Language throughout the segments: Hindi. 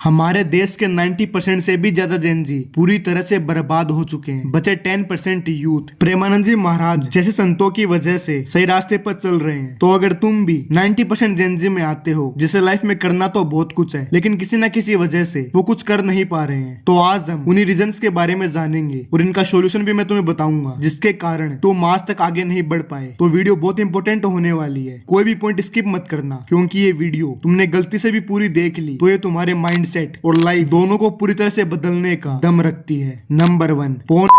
हमारे देश के 90% से भी ज्यादा जेन जी पूरी तरह से बर्बाद हो चुके हैं। बचे 10% यूथ प्रेमानंद जी महाराज जैसे संतों की वजह से सही रास्ते पर चल रहे हैं। तो अगर तुम भी 90% जेन जी में आते हो, जिसे लाइफ में करना तो बहुत कुछ है लेकिन किसी न किसी वजह से वो कुछ कर नहीं पा रहे हैं, तो आज हम उन्हीं रीजंस के बारे में जानेंगे और इनका सोल्यूशन भी मैं तुम्हें बताऊंगा जिसके कारण तुम आज तक आगे नहीं बढ़ पाए। तो वीडियो बहुत इंपॉर्टेंट होने वाली है, कोई भी पॉइंट स्किप मत करना, क्योंकि ये वीडियो तुमने गलती से भी पूरी देख ली तो ये तुम्हारे माइंडसेट और लाइफ दोनों को पूरी तरह से बदलने का दम रखती है। Number 1, phone.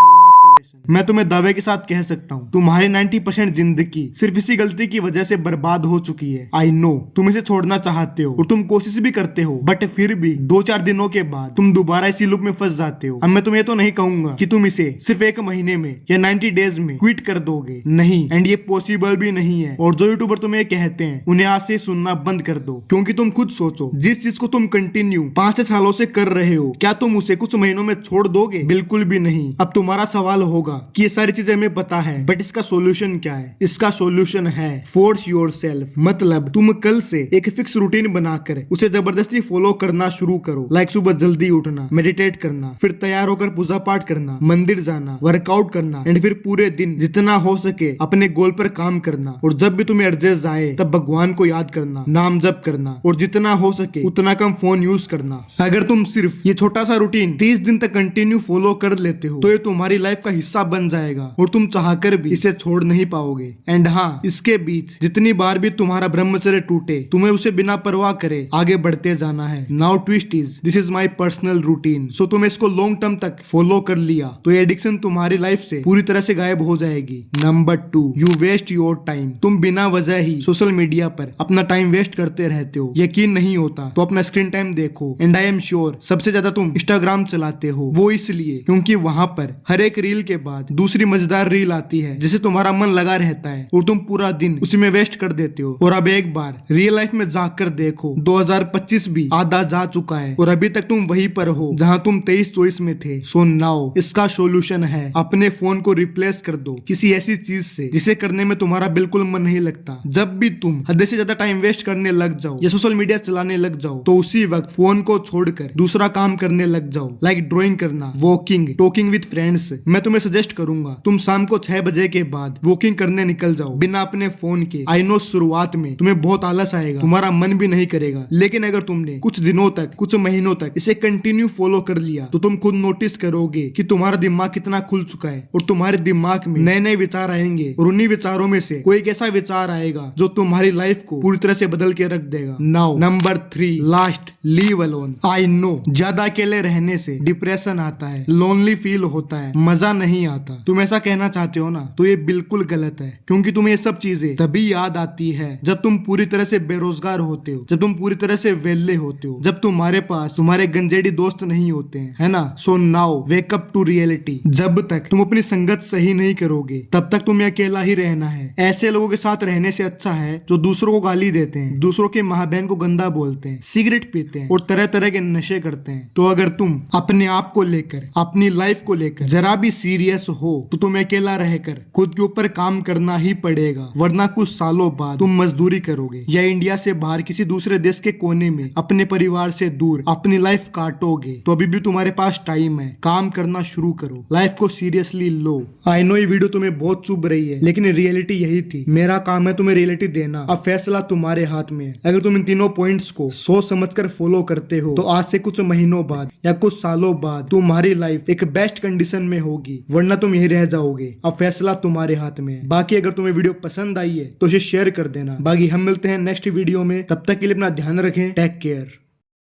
मैं तुम्हें दावे के साथ कह सकता हूँ तुम्हारी 90% जिंदगी सिर्फ इसी गलती की वजह से बर्बाद हो चुकी है। आई नो तुम इसे छोड़ना चाहते हो और तुम कोशिश भी करते हो, बट फिर भी 2-4 दिनों के बाद तुम दोबारा इसी लूप में फंस जाते हो। अब मैं तुम्हें तो नहीं कहूंगा कि तुम इसे सिर्फ 1 महीने में या 90 डेज में क्विट कर दोगे, नहीं, एंड ये पॉसिबल भी नहीं है। और जो यूट्यूबर तुम्हें कहते हैं उन्हें आज से सुनना बंद कर दो, क्योंकि तुम खुद सोचो, जिस चीज को तुम कंटिन्यू 5 सालों से कर रहे हो, क्या तुम उसे कुछ महीनों में छोड़ दोगे? बिल्कुल भी नहीं। अब तुम्हारा सवाल होगा कि ये सारी चीजें हमें पता है, बट इसका सॉल्यूशन क्या है? इसका सॉल्यूशन है फोर्स योरसेल्फ। मतलब तुम कल से एक फिक्स रूटीन बनाकर उसे जबरदस्ती फॉलो करना शुरू करो। लाइक सुबह जल्दी उठना, मेडिटेट करना, फिर तैयार होकर पूजा पाठ करना, मंदिर जाना, वर्कआउट करना, एंड फिर पूरे दिन जितना हो सके अपने गोल पर काम करना। और जब भी तुम्हें अर्जेस आए तब भगवान को याद करना, नाम जप करना, और जितना हो सके उतना कम फोन यूज करना। अगर तुम सिर्फ ये छोटा सा रूटीन 30 दिन तक कंटिन्यू फॉलो कर लेते हो तो ये तुम्हारी लाइफ का हिस्सा बन जाएगा और तुम चाहकर भी इसे छोड़ नहीं पाओगे। एंड हाँ, इसके बीच जितनी बार भी तुम्हारा ब्रह्मचर्य टूटे, तुम्हें उसे बिना परवाह करे आगे बढ़ते जाना है। Now twist is this is my personal routine. So तुम इसको लॉन्ग टर्म तक फॉलो कर लिया तो ये एडिक्शन तुम्हारी लाइफ से पूरी तरह से गायब हो जाएगी। Number 2, you waste your time. तुम बिना वजह ही सोशल मीडिया पर अपना टाइम वेस्ट करते रहते हो। यकीन नहीं होता तो अपना स्क्रीन टाइम देखो, एंड आई एम श्योर सबसे ज्यादा तुम इंस्टाग्राम चलाते हो। वो इसलिए क्योंकि वहां पर हर एक रील के बाद दूसरी मजेदार रील आती है जिसे तुम्हारा मन लगा रहता है और तुम पूरा दिन उसी में वेस्ट कर देते हो। और अब एक बार रियल लाइफ में जाकर देखो, 2025 भी आधा जा चुका है और अभी तक तुम वहीं पर हो जहां तुम 23-24 में थे। सो नाउ इसका सॉल्यूशन है अपने फोन को रिप्लेस कर दो किसी ऐसी चीज से जिसे करने में तुम्हारा बिल्कुल मन नहीं लगता। जब भी तुम हद से ज्यादा टाइम वेस्ट करने लग जाओ या सोशल मीडिया चलाने लग जाओ तो उसी वक्त फोन को छोड़कर दूसरा काम करने लग जाओ। लाइक ड्राइंग करना, वॉकिंग, टॉकिंग विद फ्रेंड्स। मैं तुम्हें सजेस्ट करूंगा तुम शाम को 6 बजे के बाद वॉकिंग करने निकल जाओ बिना अपने फोन के। आई नो शुरुआत में तुम्हें बहुत आलस आएगा, तुम्हारा मन भी नहीं करेगा, लेकिन अगर तुमने कुछ दिनों तक, कुछ महीनों तक इसे कंटिन्यू फॉलो कर लिया तो तुम खुद नोटिस करोगे कि तुम्हारा दिमाग कितना खुल चुका है और तुम्हारे दिमाग में नए नए विचार आएंगे और उन्हीं विचारों में से कोई एक ऐसा विचार आएगा जो तुम्हारी लाइफ को पूरी तरह से बदल के रख देगा। Now number 3, last, leave alone. I know ज्यादा अकेले रहने से डिप्रेशन आता है, लोनली फील होता है, मजा नहीं आता। तुम ऐसा कहना चाहते हो ना, तो ये बिल्कुल गलत है, क्योंकि तुम्हें ये सब चीजें तभी याद आती है जब तुम पूरी तरह से बेरोजगार होते हो, जब तुम पूरी तरह से वेले होते हो, जब तुम्हारे पास तुम्हारे गंजेड़ी दोस्त नहीं होते हैं, है ना। So now wake up to reality. जब तक तुम अपनी संगत सही नहीं करोगे तब तक तुम्हें अकेला ही रहना है। ऐसे लोगों के साथ रहने से अच्छा है जो दूसरों को गाली देते हैं, दूसरों के माँ बहन को गंदा बोलते हैं, सिगरेट पीते हैं और तरह तरह के नशे करते हैं। तो अगर तुम अपने आप को लेकर, अपनी लाइफ को लेकर जरा भी सीरियस हो तो तुम्हें अकेला रहकर खुद के ऊपर काम करना ही पड़ेगा, वरना कुछ सालों बाद तुम मजदूरी करोगे या इंडिया से बाहर किसी दूसरे देश के कोने में अपने परिवार से दूर अपनी लाइफ काटोगे। तो अभी भी तुम्हारे पास टाइम है, काम करना शुरू करो, लाइफ को सीरियसली लो। आई नो ये वीडियो तुम्हें बहुत चुभ रही है, लेकिन रियलिटी यही थी। मेरा काम है तुम्हें रियलिटी देना, अब फैसला तुम्हारे हाथ में है। अगर तुम इन तीनों पॉइंट्स को सोच समझकर फॉलो करते हो तो आज से कुछ महीनों बाद या कुछ सालों बाद तुम्हारी लाइफ एक बेस्ट कंडीशन में होगी, वरना तुम यही रह जाओगे। अब फैसला तुम्हारे हाथ में है। बाकी अगर तुम्हें वीडियो पसंद आई है तो इसे शेयर कर देना। बाकी हम मिलते हैं नेक्स्ट वीडियो में, तब तक के लिए अपना ध्यान रखें। Take care.